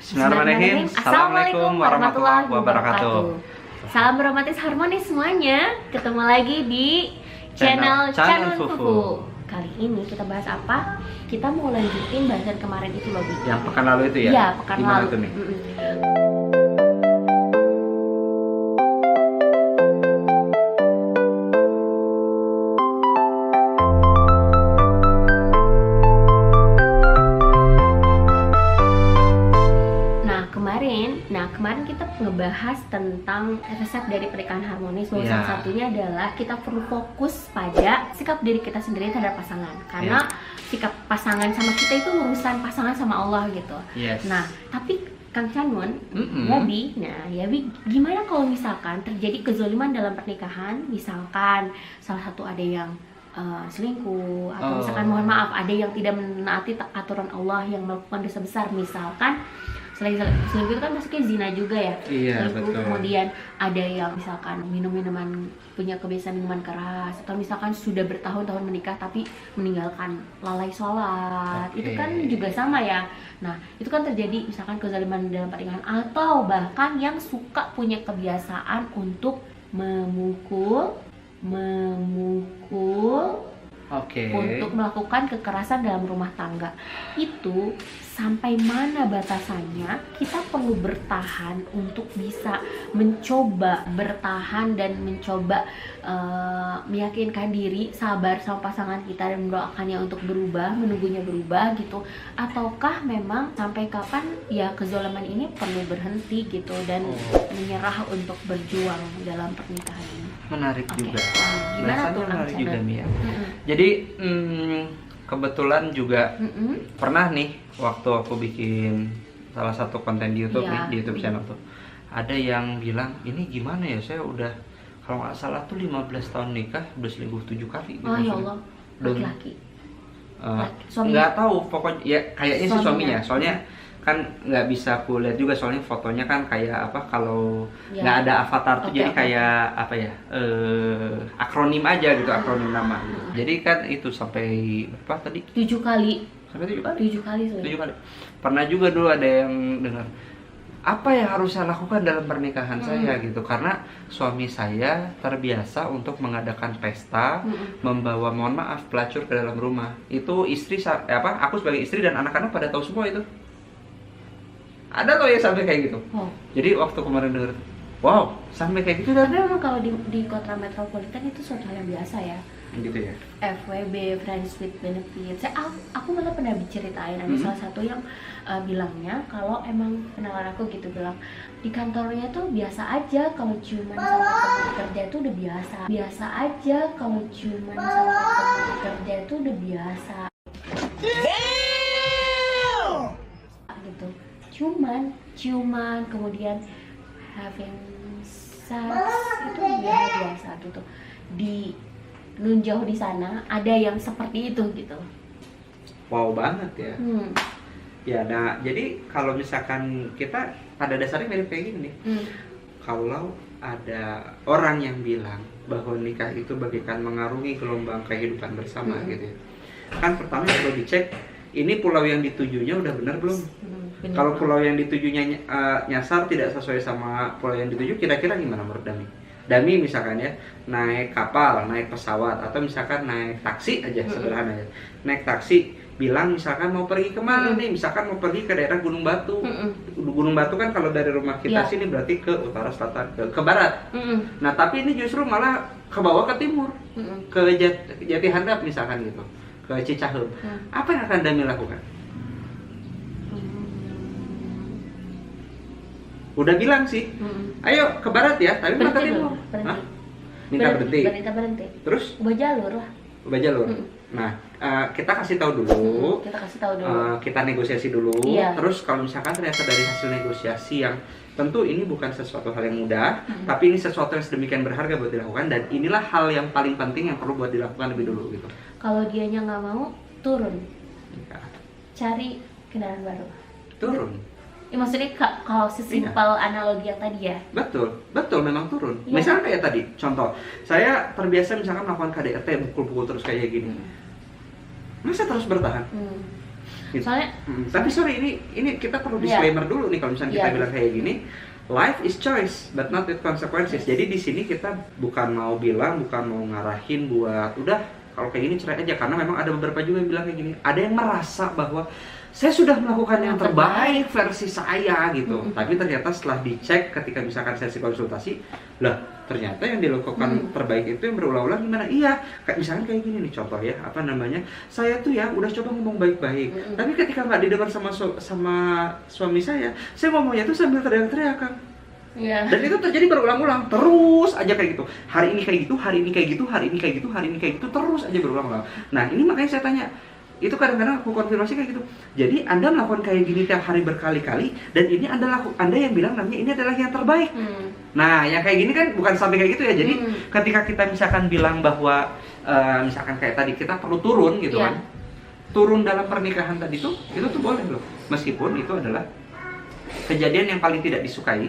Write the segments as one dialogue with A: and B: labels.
A: Bismillahirrahmanirrahim. Assalamualaikum warahmatullahi wabarakatuh.
B: Salam romantis harmonis semuanya. Ketemu lagi di channel
A: Channel
B: Fufu.
A: Fufu.
B: Kali ini kita bahas apa? Kita mau lanjutin bahasan kemarin itu loh, Bi.
A: Yang pekan lalu itu ya?
B: Iya, pekan
A: Gimana
B: lalu.
A: tuh nih?
B: Kemarin kita ngebahas tentang resep dari pernikahan harmonis. Bahwa salah satunya adalah kita perlu fokus pada sikap diri kita sendiri terhadap pasangan. Karena sikap pasangan sama kita itu urusan pasangan sama Allah gitu. Nah, tapi Kang Canun, Yabi, gimana kalau misalkan terjadi kezaliman dalam pernikahan? Misalkan salah satu ada yang selingkuh, atau misalkan mohon maaf ada yang tidak menaati aturan Allah, yang melakukan dosa besar. Misalkan selain selingkuh itu kan masuknya zina juga ya. Selingkuh, betul. Kemudian ada yang misalkan minuman punya kebiasaan minuman keras, atau misalkan sudah bertahun-tahun menikah tapi meninggalkan lalai sholat. Itu kan juga sama ya. Nah, itu kan terjadi misalkan kezaliman dalam pernikahan, atau bahkan yang suka punya kebiasaan untuk memukul untuk melakukan kekerasan dalam rumah tangga. Itu sampai mana batasannya kita perlu bertahan untuk bisa mencoba bertahan dan mencoba meyakinkan diri, sabar sama pasangan kita dan mendoakannya untuk berubah, menunggunya berubah gitu. Ataukah memang sampai kapan ya kezaliman ini perlu berhenti gitu dan menyerah untuk berjuang dalam pernikahan ini?
A: Menarik juga.
B: Gimana tuh
A: menarik juga Mia. Jadi kebetulan juga pernah nih waktu aku bikin salah satu konten di YouTube nih, di YouTube channel tuh ada yang bilang, ini gimana ya, saya udah kalau nggak salah tuh 15 tahun nikah udah selingkuh 7 kali gitu.
B: Ya Allah, laki-laki.
A: Nggak tahu pokoknya ya, kayaknya sih suaminya, soalnya kan nggak bisa aku lihat juga, soalnya fotonya kan kayak apa, kalau nggak ada avatar tuh jadi kayak apa ya, akronim aja gitu, akronim nama gitu. Jadi kan itu sampai apa tadi?
B: 7 kali.
A: Sampai 7 kali?
B: 7 kali.
A: 7 kali. Pernah juga dulu ada yang dengar, apa yang harus saya lakukan dalam pernikahan saya gitu, karena suami saya terbiasa untuk mengadakan pesta, membawa, mohon maaf, pelacur ke dalam rumah. Itu istri aku sebagai istri dan anak-anak pada tahu semua itu. Ada loh ya sampai kayak gitu. Jadi waktu kemarin denger, wow, sampai kayak gitu.
B: Tapi memang kalau di kota metropolitan itu suatu hal yang biasa ya.
A: Gitu ya.
B: FWB, Friends with Benefits. Aku malah pernah diceritain ada salah satu yang bilangnya kalau emang kenalan aku gitu, bilang di kantornya tuh biasa aja kalau ciuman sama teman kerja itu udah biasa. Biasa aja kalau ciuman sama teman kerja itu udah biasa. Gitu. Ciuman, kemudian having sex itu biasa gitu. Di nun jauh di sana ada yang seperti itu gitu.
A: Wow banget ya. Ya, nah jadi kalau misalkan kita pada dasarnya mirip kayak gini nih. Kalau ada orang yang bilang bahwa nikah itu bagaikan mengarungi gelombang kehidupan bersama gitu ya. Kan pertama perlu dicek, ini pulau yang ditujunya udah benar belum? Kalau pulau yang ditujunya nyasar tidak sesuai sama pulau yang dituju, kira-kira gimana menurut Dami? Dami misalkan ya, naik kapal, naik pesawat, atau misalkan naik taksi aja, sederhana ya. Naik taksi, bilang misalkan mau pergi kemana nih, misalkan mau pergi ke daerah Gunung Batu. Gunung Batu kan kalau dari rumah kita sini berarti ke utara, selatan, ke barat. Nah tapi ini justru malah ke bawah, ke timur, ke Jati Handap misalkan gitu, ke Cicahem. Apa yang akan Dami lakukan? Udah bilang sih, ayo ke barat ya, tapi minta timur. Minta berhenti. Terus?
B: Ubah jalur lah.
A: Ubah jalur. Nah, kita kasih tahu dulu. Kita negosiasi dulu. Terus kalau misalkan ternyata dari hasil negosiasi yang tentu ini bukan sesuatu hal yang mudah, tapi ini sesuatu yang sedemikian berharga buat dilakukan, dan inilah hal yang paling penting yang perlu buat dilakukan lebih dulu gitu.
B: Kalau dianya nggak mau, turun. Cari kendaraan baru.
A: Turun.
B: Ya, maksudnya kalau sesimpel analogi yang tadi ya.
A: Betul memang turun. Misalnya kayak tadi, contoh, saya terbiasa misalkan melakukan KDRT, pukul-pukul terus kayak gini. Masa terus bertahan?
B: Soalnya
A: tapi sorry, ini kita perlu disclaimer dulu nih kalau misalnya kita bilang kayak gini. Life is choice, but not with consequences. Jadi di sini kita bukan mau ngarahin buat udah kalau kayak gini cerai aja, karena memang ada beberapa juga yang bilang kayak gini. Ada yang merasa bahwa saya sudah melakukan yang terbaik versi saya gitu. Tapi ternyata setelah dicek ketika misalkan sesi konsultasi, lah ternyata yang dilakukan terbaik itu yang berulang-ulang gimana? Iya, kayak misalkan kayak gini nih contoh ya, saya tuh ya udah coba ngomong baik-baik, tapi ketika nggak didengar sama suami saya ngomongnya tuh sambil teriak-teriak, Kang.
B: Iya.
A: Dan itu terjadi berulang-ulang, terus aja kayak gitu. Hari ini kayak gitu, hari ini kayak gitu, hari ini kayak gitu, hari ini kayak gitu, terus aja berulang-ulang. Nah ini makanya saya tanya, itu kadang-kadang aku konfirmasi kayak gitu. Jadi Anda melakukan kayak gini tiap hari berkali-kali, dan ini Anda yang bilang namanya ini adalah yang terbaik. Nah yang kayak gini kan bukan sampai kayak gitu ya. Jadi ketika kita misalkan bilang bahwa misalkan kayak tadi kita perlu turun gitu kan, turun dalam pernikahan tadi itu tuh boleh loh, meskipun itu adalah kejadian yang paling tidak disukai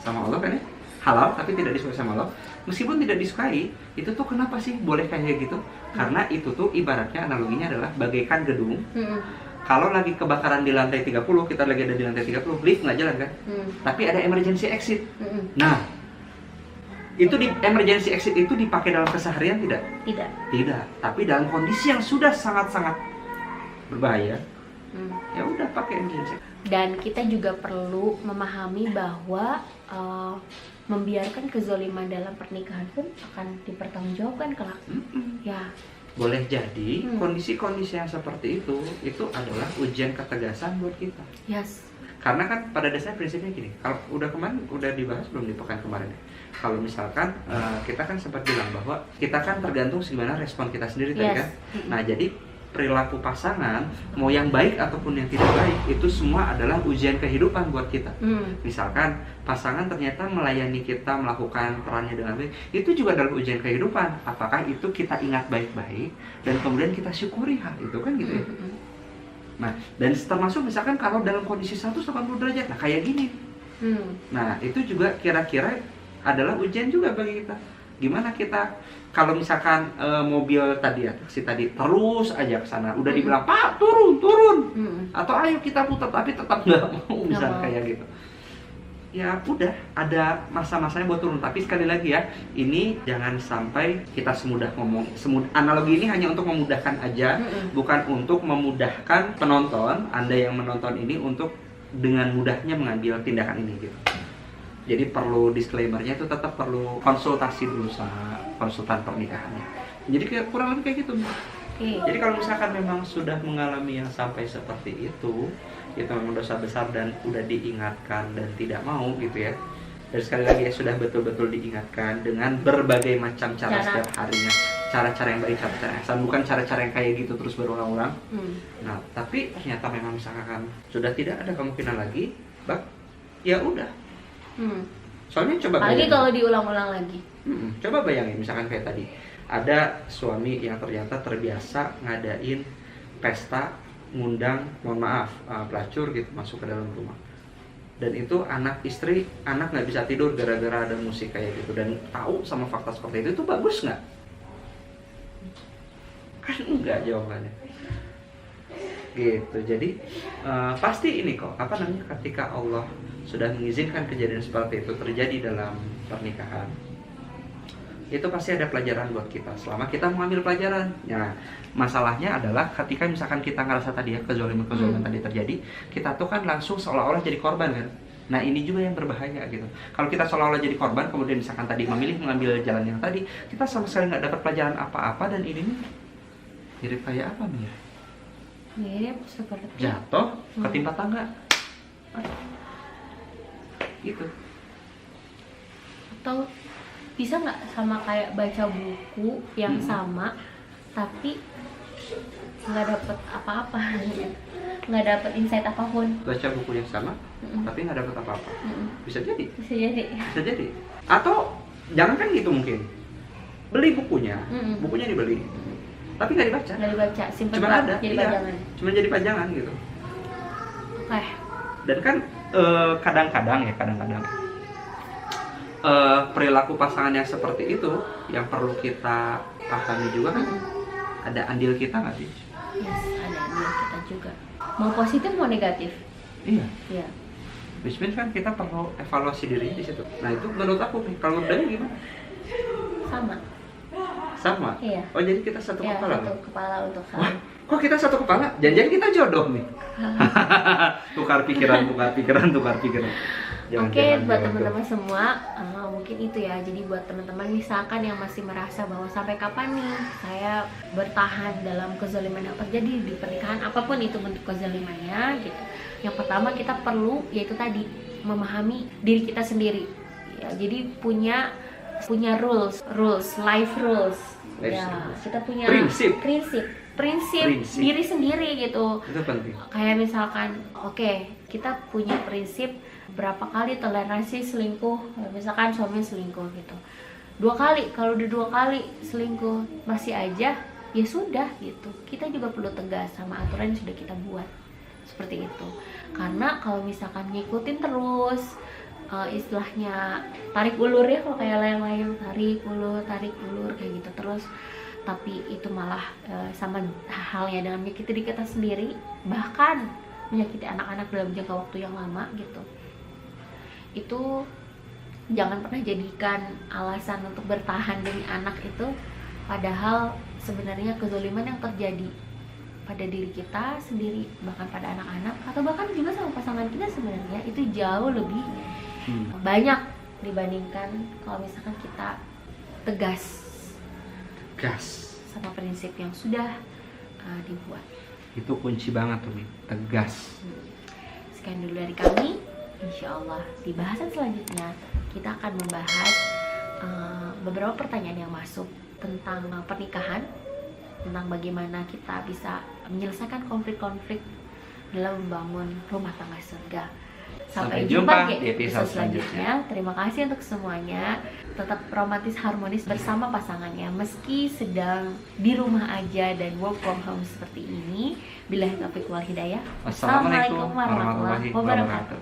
A: sama Allah kan ya, halal tapi tidak disukai sama Allah. Meskipun tidak disukai, itu tuh kenapa sih boleh kayak gitu? Karena itu tuh ibaratnya analoginya adalah bagaikan gedung. Kalau lagi kebakaran di lantai 30, kita lagi ada di lantai 30, lift nggak jalan kan? Tapi ada emergency exit. Nah, itu di emergency exit itu dipakai dalam keseharian tidak? Tidak. Tapi dalam kondisi yang sudah sangat-sangat berbahaya, ya udah pakai emergency.
B: Dan kita juga perlu memahami bahwa membiarkan kezaliman dalam pernikahan pun akan dipertanggungjawabkan kelak. Ya.
A: Boleh jadi kondisi-kondisi yang seperti itu adalah ujian ketegasan buat kita.
B: Yes.
A: Karena kan pada dasarnya prinsipnya gini. Kalau kemarin udah dibahas belum di pekan kemarin ya? Kalau misalkan kita kan sempat bilang bahwa kita kan tergantung gimana respon kita sendiri tadi kan. Nah jadi perilaku pasangan mau yang baik ataupun yang tidak baik itu semua adalah ujian kehidupan buat kita. Misalkan pasangan ternyata melayani kita, melakukan perannya dengan baik, itu juga adalah ujian kehidupan. Apakah itu kita ingat baik-baik dan kemudian kita syukuri hal itu kan gitu ya. Nah dan termasuk misalkan kalau dalam kondisi 180 derajat, nah kayak gini. Nah itu juga kira-kira adalah ujian juga bagi kita. Gimana kita kalau misalkan mobil tadi ya, taksi tadi terus aja ke sana, udah dibilang Pak turun, atau ayo kita putar tapi tetap nggak mau, misalnya kayak gitu. Ya udah, ada masa-masanya buat turun. Tapi sekali lagi ya, ini jangan sampai kita analogi ini hanya untuk memudahkan aja, bukan untuk memudahkan penonton. Anda yang menonton ini untuk dengan mudahnya mengambil tindakan ini gitu. Jadi perlu disclaimer-nya itu tetap perlu konsultasi dulu sama konsultan pernikahannya. Jadi kurang lebih kayak gitu. Jadi kalau misalkan memang sudah mengalami yang sampai seperti itu memang dosa besar dan udah diingatkan dan tidak mau gitu ya. Dan sekali lagi ya sudah betul-betul diingatkan dengan berbagai macam cara setiap harinya. Cara-cara yang baik, cara-cara yang salah, bukan cara-cara yang kayak gitu terus berulang-ulang. Nah, tapi ternyata memang misalkan sudah tidak ada kemungkinan lagi, ya udah. Soalnya coba
B: apalagi kalau diulang-ulang lagi.
A: Coba bayangin misalkan kayak tadi ada suami yang ternyata terbiasa ngadain pesta, ngundang, mohon maaf, pelacur gitu masuk ke dalam rumah, dan itu anak nggak bisa tidur gara-gara ada musik kayak gitu, dan tahu sama fakta seperti itu bagus nggak? Kan enggak jawabannya gitu. Jadi pasti ini kok ketika Allah sudah mengizinkan kejadian seperti itu terjadi dalam pernikahan, itu pasti ada pelajaran buat kita selama kita mengambil pelajaran. Nah, masalahnya adalah ketika misalkan kita ngerasa tadi ya kezaliman tadi terjadi, kita tuh kan langsung seolah-olah jadi korban kan. Nah, ini juga yang berbahaya gitu. Kalau kita seolah-olah jadi korban, kemudian misalkan tadi memilih mengambil jalan yang tadi, kita sama sekali nggak dapat pelajaran apa-apa, dan ini mirip kayak apa nih ya?
B: Mirip seperti
A: jatuh ketimpa tangga. Gitu.
B: Atau bisa nggak sama kayak baca buku yang sama tapi nggak dapet apa-apa, nggak dapet insight apapun.
A: Baca buku yang sama tapi nggak dapet apa-apa. Bisa jadi. Atau jangan kan gitu, mungkin beli bukunya, bukunya dibeli tapi nggak dibaca.
B: Simpen
A: cuma ada
B: jadi pajangan.
A: Cuma jadi pajangan gitu. Dan kan kadang-kadang perilaku pasangan yang seperti itu yang perlu kita pahami juga kan. Ada andil kita nggak sih?
B: Yes, ada andil kita juga. mau positif mau negatif.
A: Iya.
B: Iya.
A: Which means kan kita perlu evaluasi diri di situ. Nah itu menurut aku nih, kalau menurut Dani gimana? Sama?
B: Iya.
A: Oh jadi kita satu
B: Ya,
A: kepala?
B: satu kepala untuk
A: Wah,
B: saling.
A: kok kita satu kepala? Jangan-jangan kita jodoh nih. tukar pikiran.
B: Oke, buat teman-teman semua, mungkin itu ya. Jadi buat teman-teman misalkan yang masih merasa bahwa sampai kapan nih saya bertahan dalam kezaliman yang terjadi di pernikahan, apapun itu bentuk kezalimannya gitu. Yang pertama kita perlu yaitu tadi memahami diri kita sendiri. Ya, jadi punya life rules. Ya, kita punya prinsip diri sendiri gitu.
A: Itu penting.
B: Kayak misalkan, oke, kita punya prinsip berapa kali toleransi selingkuh. Misalkan suami selingkuh gitu 2 kali, kalau udah 2 kali selingkuh masih aja, ya sudah gitu. Kita juga perlu tegas sama aturan yang sudah kita buat seperti itu. Karena kalau misalkan ngikutin terus, istilahnya tarik ulur ya, kalau kayak layang-layang tarik ulur kayak gitu terus, tapi itu malah sama halnya dengan menyakiti diri kita sendiri, bahkan menyakiti anak-anak dalam jangka waktu yang lama gitu. Itu jangan pernah jadikan alasan untuk bertahan demi anak itu, padahal sebenarnya kezaliman yang terjadi pada diri kita sendiri, bahkan pada anak-anak, atau bahkan juga sama pasangan kita sebenarnya itu jauh lebih banyak dibandingkan kalau misalkan kita tegas sama prinsip yang sudah dibuat.
A: Itu kunci banget tuh, tegas.
B: Sekian dulu dari kami. Insya Allah di bahasan selanjutnya kita akan membahas beberapa pertanyaan yang masuk tentang pernikahan, tentang bagaimana kita bisa menyelesaikan konflik-konflik dalam membangun rumah tangga surga. Sampai jumpa di episode selanjutnya. Terima kasih untuk semuanya. Tetap romantis harmonis bersama pasangannya meski sedang di rumah aja dan work from home seperti ini. Billahi taufiq wal hidayah.
A: Wassalamualaikum warahmatullahi wabarakatuh.